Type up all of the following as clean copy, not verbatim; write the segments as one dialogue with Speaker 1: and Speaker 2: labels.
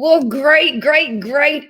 Speaker 1: Well, great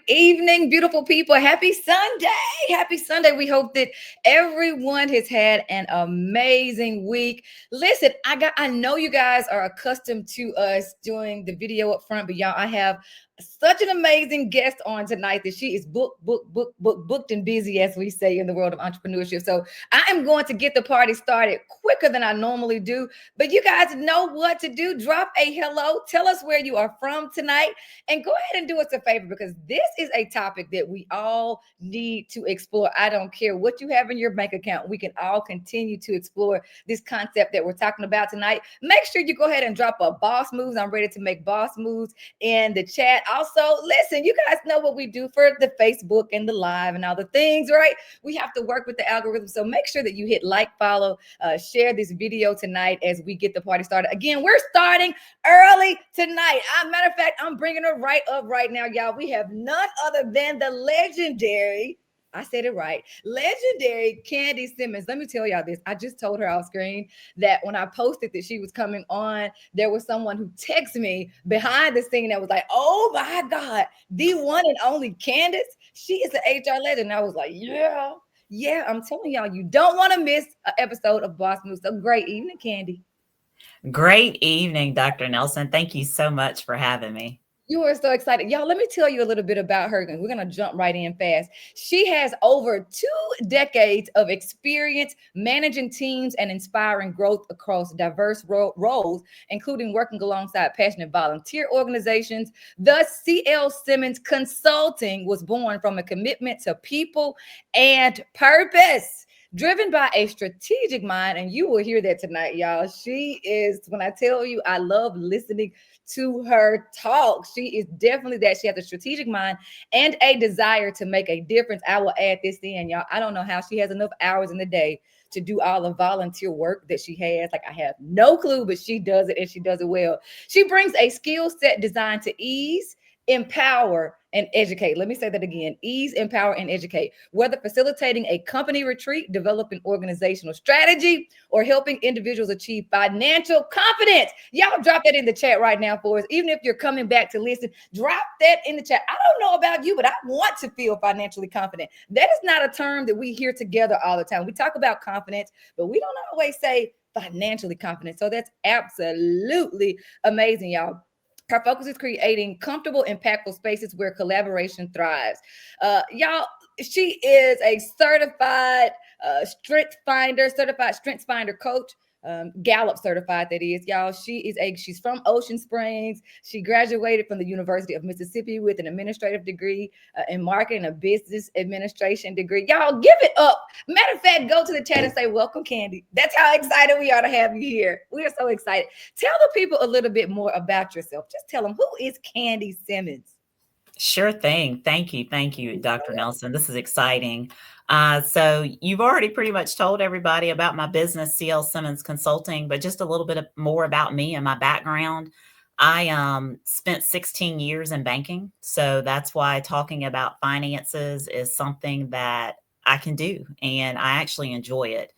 Speaker 1: evening, beautiful people. Happy Sunday. Happy Sunday. We hope that everyone has had an amazing week. Listen, I know you guys are accustomed to us doing the video up front, but y'all, I have such an amazing guest on tonight that she is booked and busy, as we say in the world of entrepreneurship. So I am going to get the party started quicker than I normally do. But you guys know what to do. Drop a hello. Tell us where you are from tonight. And go ahead and do us a favor because this is a topic that we all need to explore. I don't care what you have in your bank account. We can all continue to explore this concept that we're talking about tonight. Make sure you go ahead and drop a boss moves. I'm ready to make boss moves in the chat. Also, listen, you guys know what we do for the Facebook and the live and all the things, right? We have to work with the algorithm. So make sure that you hit like, follow, share this video tonight as we get the party started. Again, we're starting early tonight. Matter of fact, I'm bringing her right up right now, y'all. We have none other than the legendary, I said it right, legendary Candy Simmons. Let me tell y'all this. I just told her off screen that when I posted that she was coming on, there was someone who texted me behind the scene that was like, oh my God, the one and only Candace. She is an HR legend. And I was like, yeah. Yeah, I'm telling y'all, you don't want to miss an episode of Boss Moves. So great evening, Candy.
Speaker 2: Great evening, Dr. Nelson. Thank you so much for having me.
Speaker 1: You are so excited. Y'all, let me tell you a little bit about her. And we're going to jump right in fast. She has over 2 decades of experience managing teams and inspiring growth across diverse roles, including working alongside passionate volunteer organizations. Thus, C.L. Simmons Consulting was born from a commitment to people and purpose. Driven by a strategic mind, and you will hear that tonight, y'all. She is, when I tell you, I love listening to her talk. She is definitely that. She has a strategic mind and a desire to make a difference. I will add this in, y'all. I don't know how she has enough hours in the day to do all the volunteer work that she has. Like, I have no clue, but she does it and she does it well. She brings a skill set designed to ease, empower, and educate. Let me say that again: ease, empower, and educate. Whether facilitating a company retreat, developing organizational strategy, or helping individuals achieve financial confidence. Y'all drop that in the chat right now for us. Even if you're coming back to listen, drop that in the chat. I don't know about you, but I want to feel financially confident. That is not a term that we hear together all the time. We talk about confidence, but we don't always say financially confident. So that's absolutely amazing, y'all. Her focus is creating comfortable, impactful spaces where collaboration thrives. Y'all, she is a certified strength finder coach, Gallup certified, that is, y'all. She's from Ocean Springs. She graduated from the University of Mississippi with an administrative degree in marketing, a business administration degree. Y'all, give it up. Matter of fact, go to the chat and say welcome, Candy. That's how excited we are to have you here. We are so excited. Tell the people a little bit more about yourself. Just tell them, who is Candy Simmons?
Speaker 2: Sure thing. Thank you. Thank you, Dr. Nelson. This is exciting. So you've already pretty much told everybody about my business, CL Simmons Consulting, but just a little bit more about me and my background. I spent 16 years in banking. So that's why talking about finances is something that I can do, and I actually enjoy it.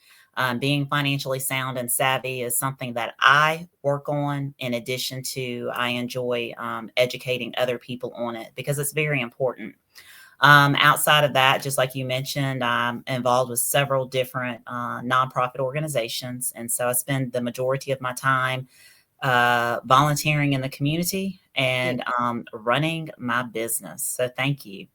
Speaker 2: Being financially sound and savvy is something that I work on. In addition to, I enjoy educating other people on it because it's very important. Outside of that, just like you mentioned, I'm involved with several different nonprofit organizations. And so I spend the majority of my time volunteering in the community and running my business. So thank you.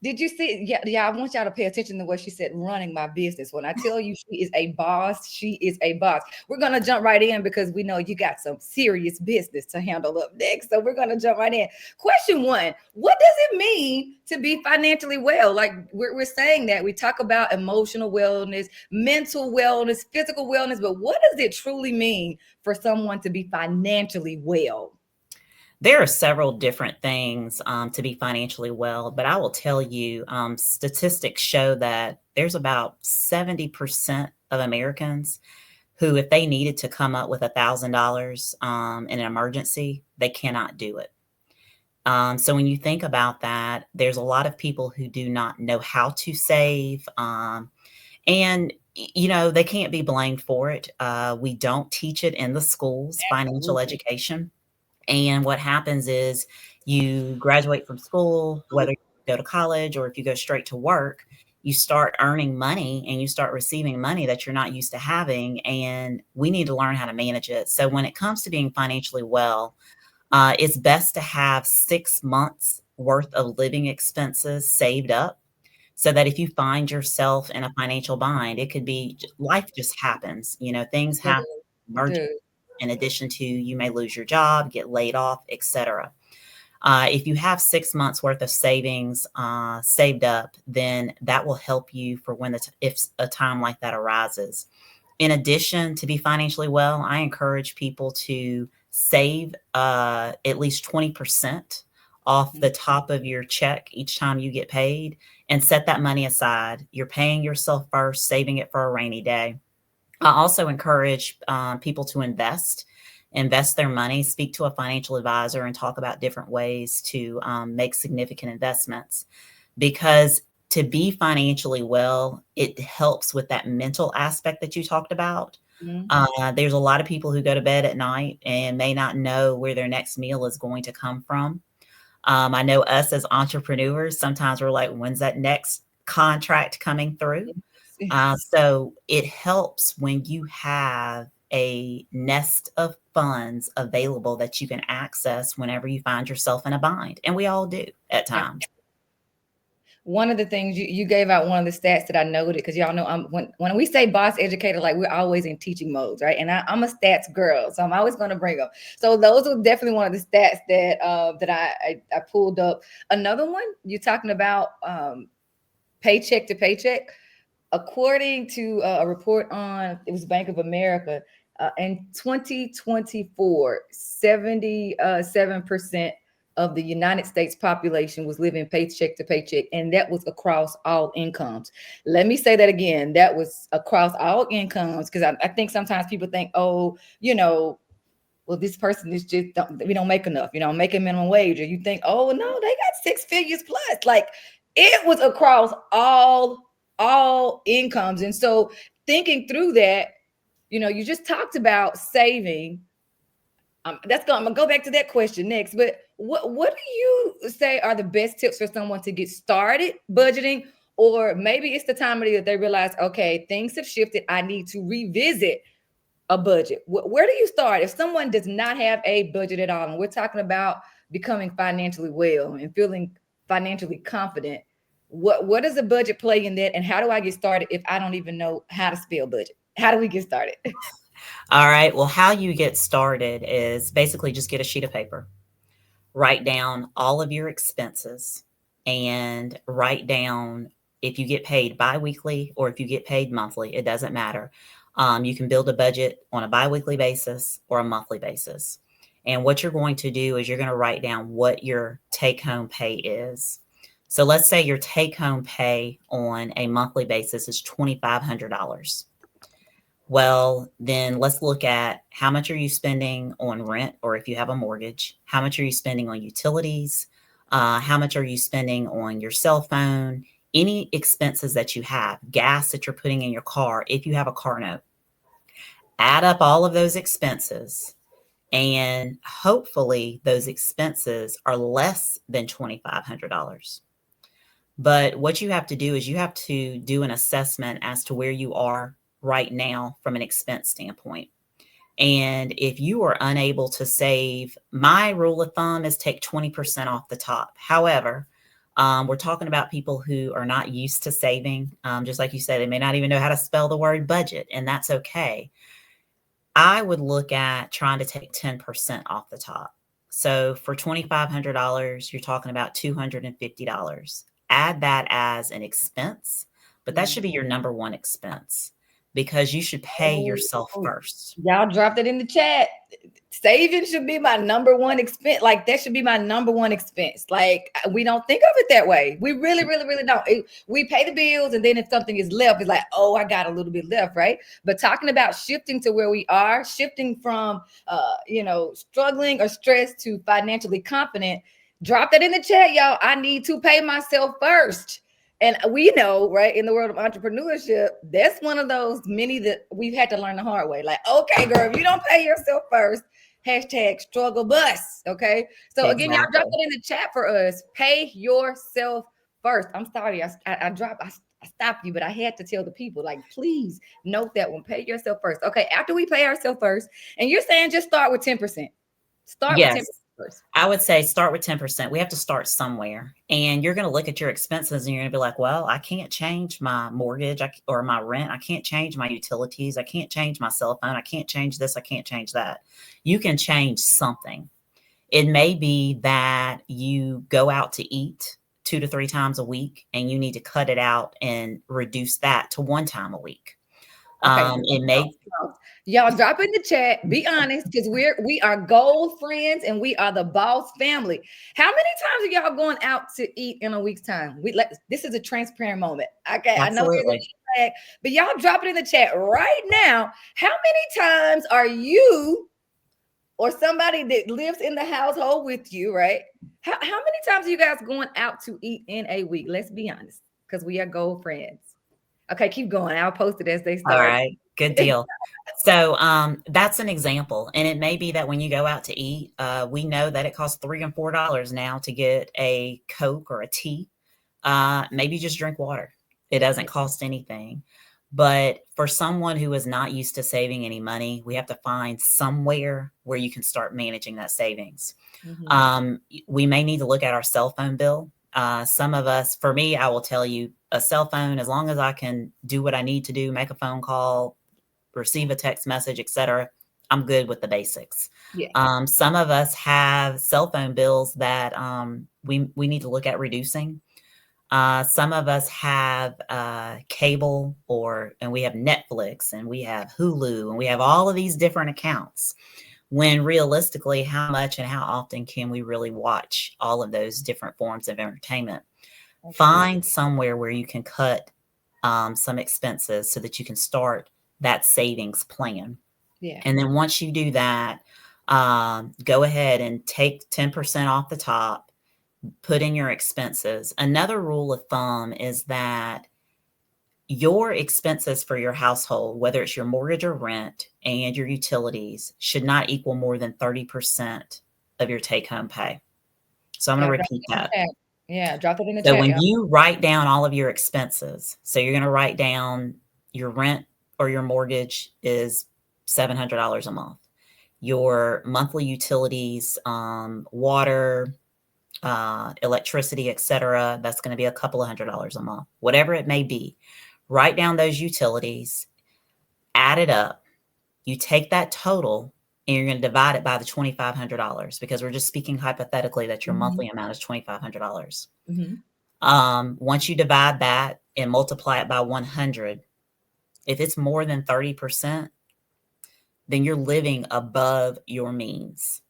Speaker 1: Did you see? Yeah, yeah. I want y'all to pay attention to what she said. Running my business. When I tell you she is a boss, she is a boss. We're gonna jump right in because we know you got some serious business to handle up next. So we're gonna jump right in. Question one: what does it mean to be financially well? Like we're saying that we talk about emotional wellness, mental wellness, physical wellness, but what does it truly mean for someone to be financially well?
Speaker 2: There are several different things to be financially well, but I will tell you, statistics show that there's about 70% of Americans who, if they needed to come up with $1,000 in an emergency, they cannot do it. So when you think about that, there's a lot of people who do not know how to save, and they can't be blamed for it. We don't teach it in the schools, financial
Speaker 1: Absolutely.
Speaker 2: education. And what happens is You graduate from school, whether you go to college or if you go straight to work, you start earning money and you start receiving money that you're not used to having. And we need to learn how to manage it. So when it comes to being financially well, it's best to have 6 months worth of living expenses saved up so that if you find yourself in a financial bind, it could be life just happens. Things
Speaker 1: Good,
Speaker 2: happen, emergencies,
Speaker 1: good.
Speaker 2: in addition to you may lose your job, get laid off, etc. If you have 6 months worth of savings saved up, then that will help you for when if a time like that arises. In addition, to be financially well, I encourage people to save at least 20% off the top of your check each time you get paid and set that money aside. You're paying yourself first, saving it for a rainy day. I also encourage people to invest their money, speak to a financial advisor, and talk about different ways to make significant investments. Because to be financially well, it helps with that mental aspect that you talked about.
Speaker 1: Mhm.
Speaker 2: There's a lot of people who go to bed at night and may not know where their next meal is going to come from. I know us as entrepreneurs, sometimes we're like, when's that next contract coming through? So it helps when you have a nest of funds available that you can access whenever you find yourself in a bind. And we all do at
Speaker 1: Yeah.
Speaker 2: times.
Speaker 1: One of the things you gave out, one of the stats that I noted, because y'all know when we say boss educator, like we're always in teaching modes, right? And I'm a stats girl, so I'm always going to bring them. So those are definitely one of the stats that I pulled up. Another one, you're talking about paycheck to paycheck. According to a report on, it was Bank of America, in 2024, 77% of the United States population was living paycheck to paycheck, and that was across all incomes. Let me say that again. That was across all incomes, because I think sometimes people think, oh, well, this person is just we don't make enough, make a minimum wage, or you think, oh no, they got six figures plus. Like, it was across all incomes. And so thinking through that, you just talked about saving. I'm gonna go back to that question next. But what do you say are the best tips for someone to get started budgeting? Or maybe it's the time of year that they realize, okay, things have shifted. I need to revisit a budget. Where do you start if someone does not have a budget at all? And we're talking about becoming financially well and feeling financially confident. What does a budget play in that? And how do I get started if I don't even know how to spell budget? How do we get started?
Speaker 2: All right. Well, how you get started is basically just get a sheet of paper, write down all of your expenses, and write down if you get paid biweekly or if you get paid monthly, it doesn't matter. You can build a budget on a biweekly basis or a monthly basis. And what you're going to do is you're going to write down what your take home pay is. So let's say your take home pay on a monthly basis is $2,500. Well, then let's look at how much are you spending on rent, or if you have a mortgage, how much are you spending on utilities? How much are you spending on your cell phone? Any expenses that you have, gas that you're putting in your car, if you have a car note. Add up all of those expenses, and hopefully those expenses are less than $2,500. But what you have to do is you have to do an assessment as to where you are right now from an expense standpoint. And if you are unable to save, my rule of thumb is take 20% off the top. However, we're talking about people who are not used to saving. Just like you said, they may not even know how to spell the word budget, and that's okay. I would look at trying to take 10% off the top. So for $2,500, you're talking about $250. Add that as an expense, but that should be your number one expense because you should pay
Speaker 1: Oh,
Speaker 2: yourself first.
Speaker 1: y'all dropped it in the chat. Saving should be my number one expense. Like, that should be my number one expense. Like, we don't think of it that way. We really, really, really don't. We pay the bills, and then if something is left, it's like, oh, I got a little bit left, right? But talking about shifting to where we are, shifting from struggling or stressed to financially confident, drop that in the chat, y'all. I need to pay myself first. And we know, right, in the world of entrepreneurship, that's one of those many that we've had to learn the hard way. Like, okay, girl, if you don't pay yourself first, Hashtag struggle bus. Okay. So again, y'all drop
Speaker 2: Exactly.
Speaker 1: it in the chat for us. Pay yourself first. I'm sorry. I stopped you, but I had to tell the people, like, please note that one. Pay yourself first. Okay. After we pay ourselves first, and you're saying just start with 10%. Start with 10%
Speaker 2: Yes.
Speaker 1: first.
Speaker 2: I would say start with 10%. We have to start somewhere. And you're going to look at your expenses and you're going to be like, well, I can't change my mortgage or my rent. I can't change my utilities. I can't change my cell phone. I can't change this. I can't change that. You can change something. It may be that you go out to eat 2 to 3 times a week and you need to cut it out and reduce that to 1 time a week.
Speaker 1: Okay.
Speaker 2: It may,
Speaker 1: Y'all drop in the chat. Be honest, because we are gold friends and we are the boss family. How many times are y'all going out to eat in a week's time? This is a transparent moment. Okay, I know there's a
Speaker 2: absolutely.
Speaker 1: feedback, but y'all drop it in the chat right now. How many times are you or somebody that lives in the household with you, right? How many times are you guys going out to eat in a week? Let's be honest, because we are gold friends. Okay, keep going. I'll post it as they
Speaker 2: All
Speaker 1: start.
Speaker 2: right. Good deal. So that's an example. And it may be that when you go out to eat, we know that it costs $3 and $4 now to get a Coke or a tea. Maybe just drink water. It doesn't cost anything. But for someone who is not used to saving any money, we have to find somewhere where you can start managing that savings.
Speaker 1: Mhm.
Speaker 2: We may need to look at our cell phone bill. Some of us, for me, I will tell you, a cell phone, as long as I can do what I need to do, make a phone call, receive a text message, etc., I'm good with the basics.
Speaker 1: Yeah.
Speaker 2: Some of us have cell phone bills that we need to look at reducing. Some of us have cable, and we have Netflix, and we have Hulu, and we have all of these different accounts. When realistically, how much and how often can we really watch all of those different forms of entertainment?
Speaker 1: Absolutely.
Speaker 2: Find somewhere where you can cut some expenses so that you can start that savings plan.
Speaker 1: Yeah.
Speaker 2: And then once you do that, go ahead and take 10% off the top, put in your expenses. Another rule of thumb is that your expenses for your household, whether it's your mortgage or rent and your utilities, should not equal more than 30% of your take home pay. So I'm going
Speaker 1: Yeah.
Speaker 2: to
Speaker 1: Drop
Speaker 2: repeat
Speaker 1: it in the
Speaker 2: that.
Speaker 1: chat. Yeah. Drop it in the
Speaker 2: So
Speaker 1: chat,
Speaker 2: when
Speaker 1: y'all.
Speaker 2: you write down all of your expenses, so you're going to write down your rent or your mortgage is $700 a month. Your monthly utilities, water, electricity, etc., that's going to be a couple of $100 a month, whatever it may be. Write down those utilities, add it up. You take that total and you're going to divide it by the $2,500 because we're just speaking hypothetically that your
Speaker 1: Mhm.
Speaker 2: monthly amount is $2,500.
Speaker 1: Mhm.
Speaker 2: Once you divide that and multiply it by 100, if it's more than 30%, then you're living above your means.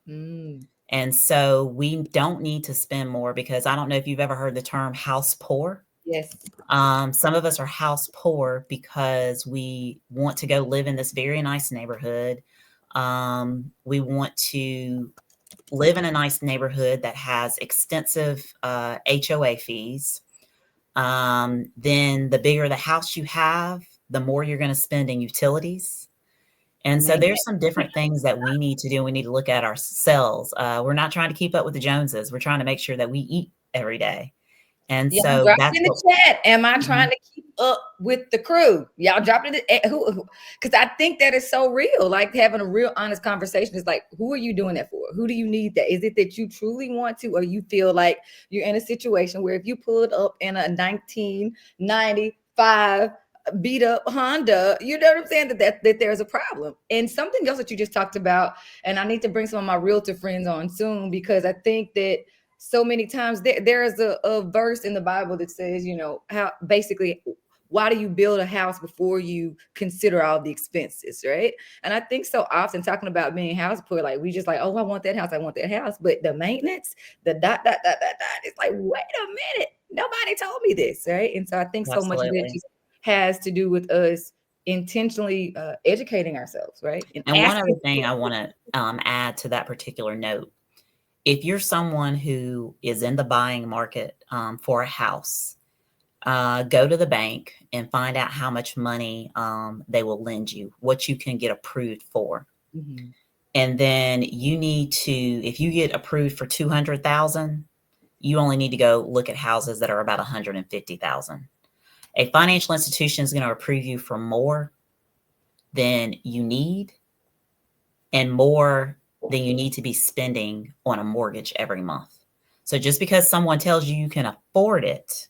Speaker 1: Mm.
Speaker 2: And so we don't need to spend more because I don't know if you've ever heard the term house poor.
Speaker 1: Yes.
Speaker 2: Some of us are house poor because we want to go live in this very nice neighborhood. We want to live in a nice neighborhood that has extensive HOA fees. Then the bigger the house you have, the more you're going to spend in utilities. And so there's
Speaker 1: Maintenance.
Speaker 2: some different things that we need to do. We need to look at ourselves. We're not trying to keep up with the Joneses. We're trying to make sure that we eat every day. And
Speaker 1: Y'all
Speaker 2: so
Speaker 1: drop
Speaker 2: that's
Speaker 1: it in
Speaker 2: what.
Speaker 1: the chat. Am I trying
Speaker 2: Mhm.
Speaker 1: to keep up with the crew? Y'all drop it in the who because I think that is so real. Like having a real honest conversation is like, who are you doing that for? Who do you need that? Is it that you truly want to, or you feel like you're in a situation where if you pulled up in a 1995 beat up Honda, you know what I'm saying? That there's a problem. And something else that you just talked about, and I need to bring some of my realtor friends on soon because I think that so many times there is a verse in the Bible that says, you know, how basically why do you build a house before you consider all the expenses, right? And I think so often talking about being house poor, like we just like, oh, I want that house, I want that house, but the maintenance, the dot, it's like, wait a minute, nobody told me this, right? And so I think so much of it
Speaker 2: Absolutely.
Speaker 1: just has to do with us intentionally educating ourselves, right, and
Speaker 2: And one other
Speaker 1: asking.
Speaker 2: thing I want to add to that particular note, if you're someone who is in the buying market for a house, go to the bank and find out how much money they will lend you, what you can get approved for.
Speaker 1: Mhm.
Speaker 2: And then you need to, if you get approved for 200,000, you only need to go look at houses that are about 150,000. A financial institution is going to approve you for more than you need and more than you need to be spending on a mortgage every month. So just because someone tells you you can afford it,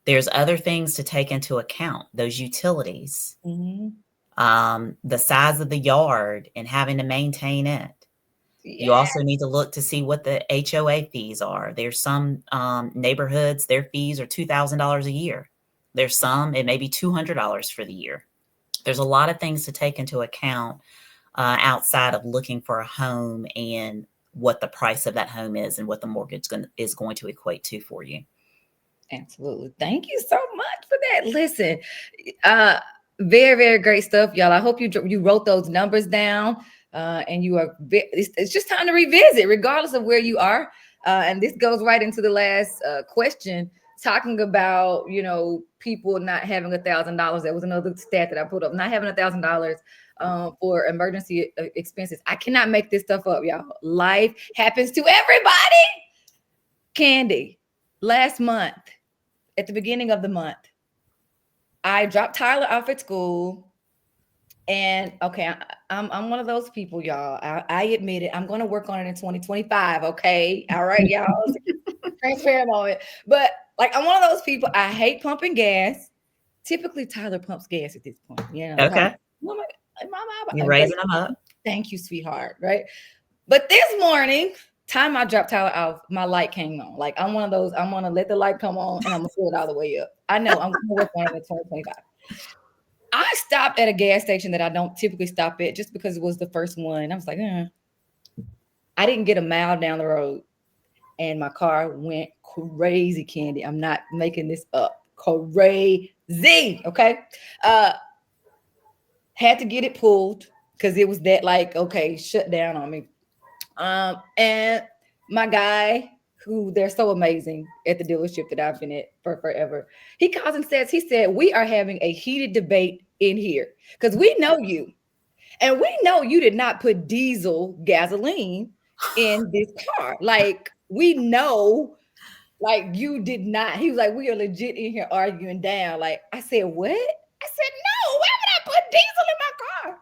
Speaker 2: there's other things to take into account, those utilities, the size of the yard and having to maintain it. You
Speaker 1: Yeah.
Speaker 2: also need to look to see what the HOA fees are. There's some neighborhoods, their fees are $2,000 a year. There's some, it may be $200 for the year. There's a lot of things to take into account outside of looking for a home and what the price of that home is and what the mortgage is going to equate to for you.
Speaker 1: Absolutely. Thank you so much for that. Listen, very, very great stuff, y'all. I hope you wrote those numbers down, and you are. It's just time to revisit, regardless of where you are. And this goes right into the last question, talking about people not having $1,000. That was another stat that I put up. Not having $1,000 for emergency expenses. I cannot make this stuff up, y'all. Life happens to everybody. Candy, last month, at the beginning of the month, I dropped Tyler off at school. And okay, I'm one of those people, y'all. I admit it. I'm going to work on it in 2025. Okay, all right, y'all. Transparent on it. But like, I'm one of those people. I hate pumping gas. Typically, Tyler pumps gas at this point.
Speaker 2: Okay.
Speaker 1: Mama,
Speaker 2: You're raising them up.
Speaker 1: Thank you, sweetheart. Right. But this morning, time I dropped Tyler off, my light came on. Like, I'm one of those. I'm gonna let the light come on, and I'm gonna pull it all the way up. I know I'm gonna work on it in 2025. I stopped at a gas station that I don't typically stop at, just because it was the first one. I was like, I didn't get a mile down the road, and my car went crazy, Candy. I'm not making this up. Crazy. Okay. Had to get it pulled because it was that, like, okay, shut down on me. And my guy, who they're so amazing at the dealership that I've been at for forever, he calls and says, he said, we are having a heated debate in here because we know you. And we know you did not put gasoline in this car. Like, we know, like, you did not. He was like, we are legit in here arguing down. Like, I said, what? I said, no, why would I put diesel in my car?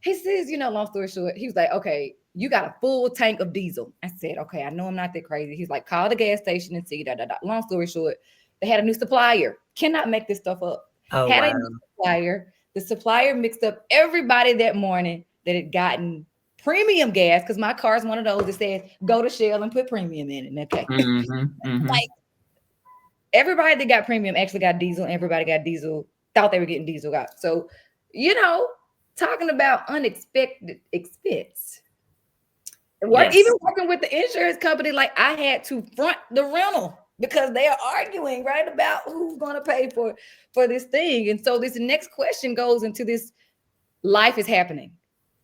Speaker 1: He says, long story short, he was like, okay, you got a full tank of diesel. I said, okay, I know I'm not that crazy. He's like, call the gas station and see. Long story short, they had a new supplier. Cannot make this stuff up.
Speaker 2: Oh,
Speaker 1: Had
Speaker 2: wow.
Speaker 1: a new supplier. The supplier mixed up everybody that morning that had gotten premium gas, because my car is one of those that says go to Shell and put premium in it. Okay. Like, everybody that got premium actually got diesel. Everybody got diesel, thought they were getting diesel out. So, talking about unexpected expense.
Speaker 2: Yes.
Speaker 1: Even working with the insurance company, like, I had to front the rental because they are arguing, right, about who's going to pay for this thing. And so this next question goes into this: life is happening.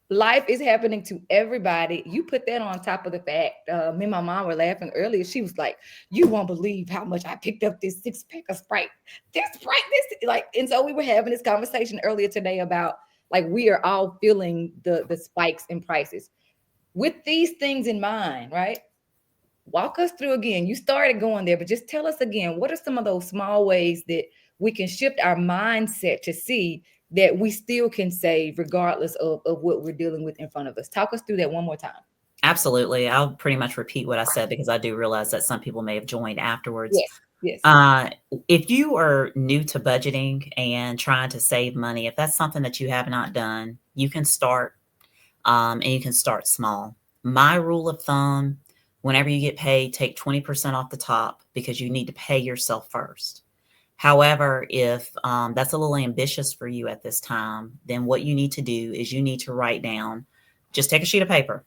Speaker 1: Life is happening to everybody. You put that on top of the fact, me and my mom were laughing earlier. She was like, you won't believe how much I picked up this 6-pack of Sprite. This Sprite, this, like, and so we were having this conversation earlier today about, like, we are all feeling the spikes in prices. With these things in mind, right? Walk us through again. You started going there, but just tell us again, what are some of those small ways that we can shift our mindset to see that we still can save regardless of what we're dealing with in front of us? Talk us through that one more time.
Speaker 2: Absolutely. I'll pretty much repeat what I said because I do realize that some people may have joined afterwards.
Speaker 1: Yes.
Speaker 2: If you are new to budgeting and trying to save money, if that's something that you have not done, you can start, and you can start small. My rule of thumb: whenever you get paid, take 20% off the top because you need to pay yourself first. However, if that's a little ambitious for you at this time, then what you need to do is you need to write down, just take a sheet of paper.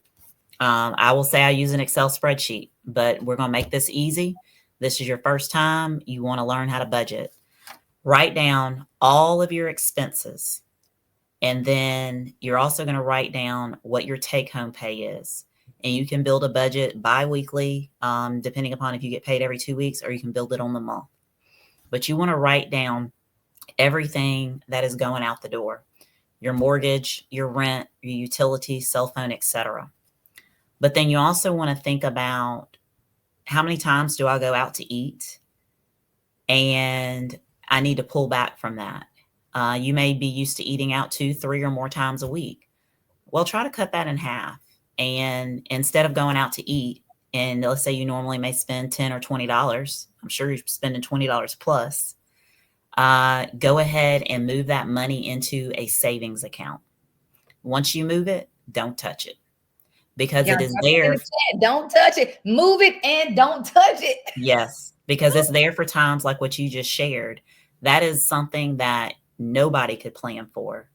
Speaker 2: I will say I use an Excel spreadsheet, but we're going to make this easy. This is your first time. You want to learn how to budget. Write down all of your expenses. And then you're also going to write down what your take-home pay is. And you can build a budget bi-weekly, depending upon if you get paid every 2 weeks, or you can build it on the month. But you want to write down everything that is going out the door. your mortgage, your rent, your utilities, cell phone, etc. But then you also want to think about, how many times do I go out to eat? And I need to pull back from that. You may be used to eating out 2, 3, or more times a week. Well, try to cut that in half. And instead of going out to eat, and let's say you normally may spend $10 or $20, I'm sure you're spending $20 plus, go ahead and move that money into a savings account. Once you move it, don't touch it, because
Speaker 1: Yeah,
Speaker 2: it is
Speaker 1: I put in
Speaker 2: there.
Speaker 1: the chat. Don't touch it. Move it and don't touch it.
Speaker 2: Yes, because it's there for times like what you just shared. That is something that nobody could plan for.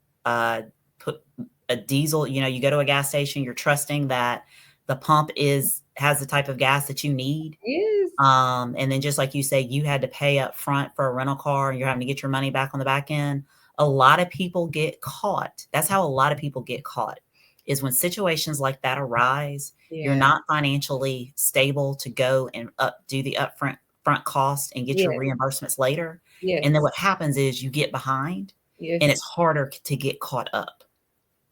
Speaker 2: Put a diesel, you go to a gas station, you're trusting that the pump has the type of gas that you need.
Speaker 1: Yes.
Speaker 2: And then just like you say, you had to pay up front for a rental car and you're having to get your money back on the back end. A lot of people get caught. That's how a lot of people get caught, is when situations like that arise. You're
Speaker 1: Yeah.
Speaker 2: not financially stable to go and do the front cost and get your
Speaker 1: Yes.
Speaker 2: reimbursements later. And then
Speaker 1: Yes.
Speaker 2: what happens is you get behind and it's
Speaker 1: Yes.
Speaker 2: harder to get caught up.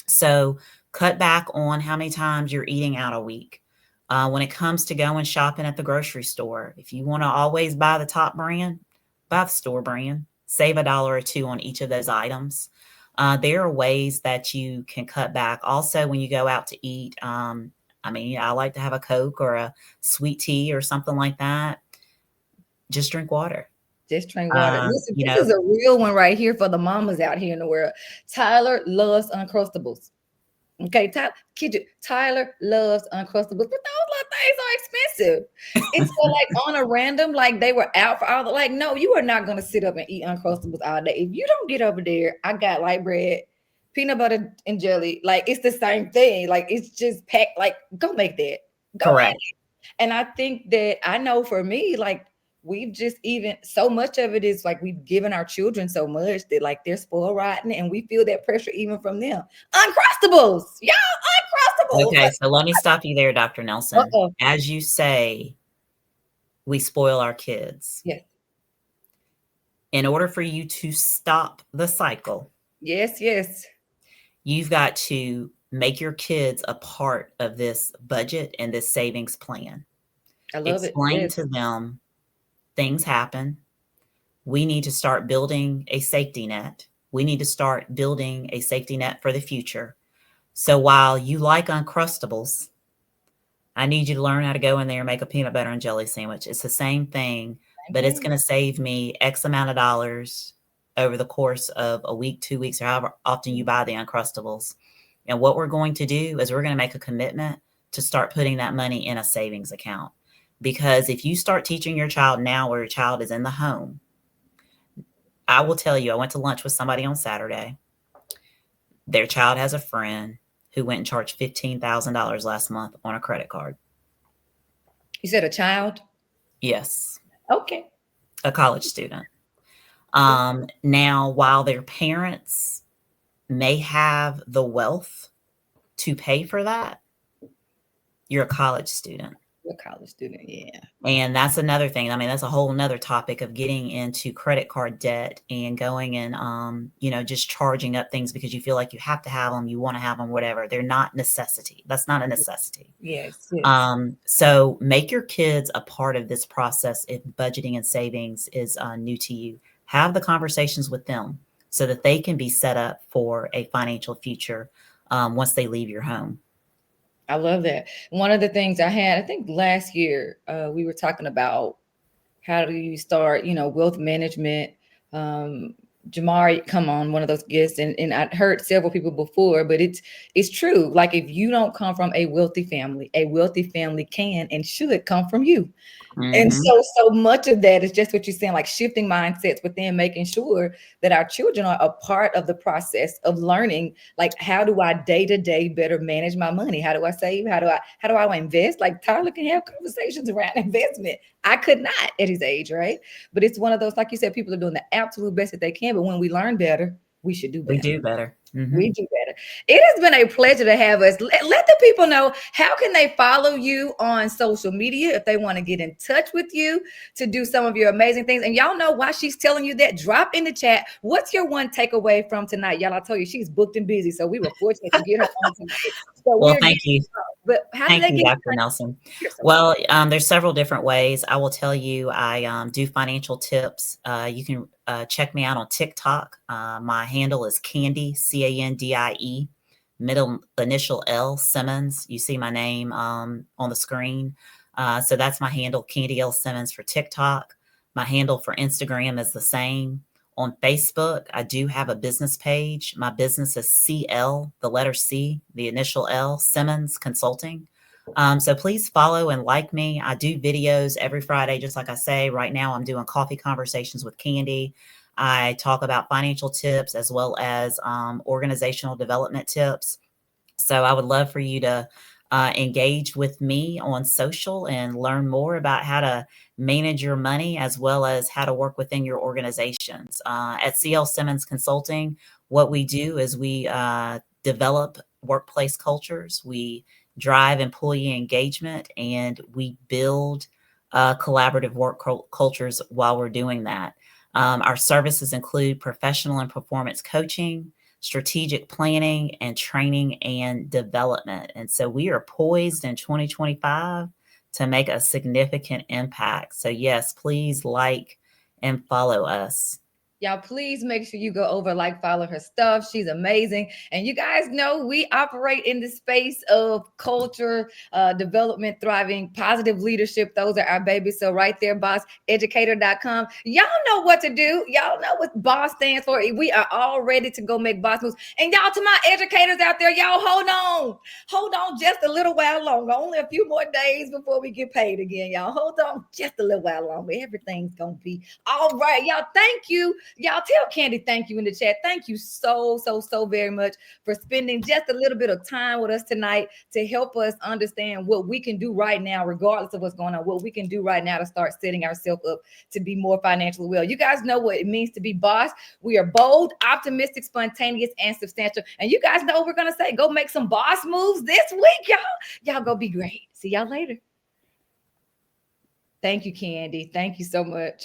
Speaker 2: So cut back on how many times you're eating out a week. When it comes to going shopping at the grocery store, if you want to always buy the top brand, buy the store brand, save $1 or $2 on each of those items. There are ways that you can cut back. Also, when you go out to eat, I like to have a Coke or a sweet tea or something like that. Just drink water.
Speaker 1: Just drink water. Listen,
Speaker 2: You
Speaker 1: this
Speaker 2: know,
Speaker 1: is a real one right here for the mamas out here in the world. Tyler loves Uncrustables. Okay, kid you, Tyler loves Uncrustables, but those little things are expensive. It's so like on a random, like they were out for all the, like, no, you are not gonna sit up and eat Uncrustables all day. If you don't get over there, I got light bread, peanut butter and jelly. Like it's the same thing. Like it's just packed. Like go make that. Go make
Speaker 2: correct.
Speaker 1: it. And I think that I know for me, like we've just even so much of it is like we've given our children so much that like they're spoiled rotten and we feel that pressure even from them. Uncrustables, y'all, Uncrustables.
Speaker 2: Okay, so let me stop you there, Dr. Nelson.
Speaker 1: Uh-oh.
Speaker 2: As you say, we spoil our kids.
Speaker 1: Yes,
Speaker 2: In order for you to stop the cycle,
Speaker 1: yes, yes.
Speaker 2: you've got to make your kids a part of this budget and this savings plan.
Speaker 1: I love it.
Speaker 2: Explain
Speaker 1: Yes,
Speaker 2: to them things happen. We need to start building a safety net. We need to start building a safety net for the future. So while you like Uncrustables, I need you to learn how to go in there and make a peanut butter and jelly sandwich. It's the same thing,
Speaker 1: same
Speaker 2: but it's
Speaker 1: thing.
Speaker 2: going to save me X amount of dollars over the course of a week, 2 weeks, or however often you buy the Uncrustables. And what we're going to do is we're going to make a commitment to start putting that money in a savings account. Because if you start teaching your child now where your child is in the home, I will tell you, I went to lunch with somebody on Saturday. Their child has a friend who went and charged $15,000 last month on a credit card.
Speaker 1: You said a child?
Speaker 2: Yes,
Speaker 1: Okay.
Speaker 2: a college student. Now, while their parents may have the wealth to pay for that, you're a college student.
Speaker 1: You're a college student, yeah.
Speaker 2: And that's another thing. I mean, that's a whole nother topic of getting into credit card debt and going and, just charging up things because you feel like you have to have them, you want to have them, whatever. They're not necessity. That's not a necessity.
Speaker 1: Yes, yes.
Speaker 2: So make your kids a part of this process if budgeting and savings is new to you. Have the conversations with them so that they can be set up for a financial future once they leave your home.
Speaker 1: I love that. One of the things I had, I think last year, we were talking about how do you start, wealth management. Jamari come on, one of those guests, and I'd heard several people before, but it's true. Like if you don't come from a wealthy family can and should come from you. And
Speaker 2: Mm-hmm.
Speaker 1: so much of that is just what you're saying, like shifting mindsets, but then making sure that our children are a part of the process of learning, like how do I day to day better manage my money? How do I save? How do I invest? Like Tyler can have conversations around investment. I could not at his age, right? But it's one of those, like you said, people are doing the absolute best that they can. But when we learn better, we should do
Speaker 2: We
Speaker 1: better.
Speaker 2: do better.
Speaker 1: We
Speaker 2: Mhm.
Speaker 1: do better. It has been a pleasure to have us. Let the people know, how can they follow you on social media if they want to get in touch with you to do some of your amazing things. And y'all know why she's telling you that. Drop in the chat. What's your one takeaway from tonight? Y'all, I told you she's booked and busy, so we were fortunate to get her on tonight. So
Speaker 2: Well,
Speaker 1: we're
Speaker 2: thank
Speaker 1: getting
Speaker 2: you.
Speaker 1: started. But how do
Speaker 2: Thank
Speaker 1: they
Speaker 2: you,
Speaker 1: get in
Speaker 2: Dr.
Speaker 1: touch?
Speaker 2: Nelson.
Speaker 1: You're so welcome.
Speaker 2: Well, there's several different ways. I will tell you, I do financial tips. You can check me out on TikTok. My handle is Candy, Candie, middle initial L, Simmons. You see my name on the screen. So that's my handle, Candy L. Simmons for TikTok. My handle for Instagram is the same. On Facebook, I do have a business page. My business is CL, the letter C, the initial L, Simmons Consulting. So please follow and like me. I do videos every Friday, just like I say. Right now, I'm doing coffee conversations with Candy. I talk about financial tips as well as organizational development tips. So I would love for you to engage with me on social and learn more about how to manage your money as well as how to work within your organizations. At CL Simmons Consulting, what we do is we develop workplace cultures, we drive employee engagement, and we build collaborative work cultures while we're doing that. Our services include professional and performance coaching, strategic planning, and training and development. And so we are poised in 2025 to make a significant impact. So, yes, please like and follow us.
Speaker 1: Y'all, please make sure you go over, like, follow her stuff. She's amazing. And you guys know we operate in the space of culture, development, thriving, positive leadership. Those are our babies. So, right there, bosseducator.com. Y'all know what to do. Y'all know what BOSS stands for. We are all ready to go make boss moves. And y'all, to my educators out there, y'all, hold on. Hold on just a little while longer. Only a few more days before we get paid again, y'all. Hold on just a little while longer. Everything's going to be all right. Y'all, thank you. Y'all tell Candy thank you in the chat. Thank you so very much for spending just a little bit of time with us tonight to help us understand what we can do right now, regardless of what's going on, what we can do right now to start setting ourselves up to be more financially well. You guys know what it means to be boss. We are bold, optimistic, spontaneous, and substantial. And you guys know what we're going to say. Go make some boss moves this week, y'all. Y'all go be great. See y'all later. Thank you, Candy. Thank you so much.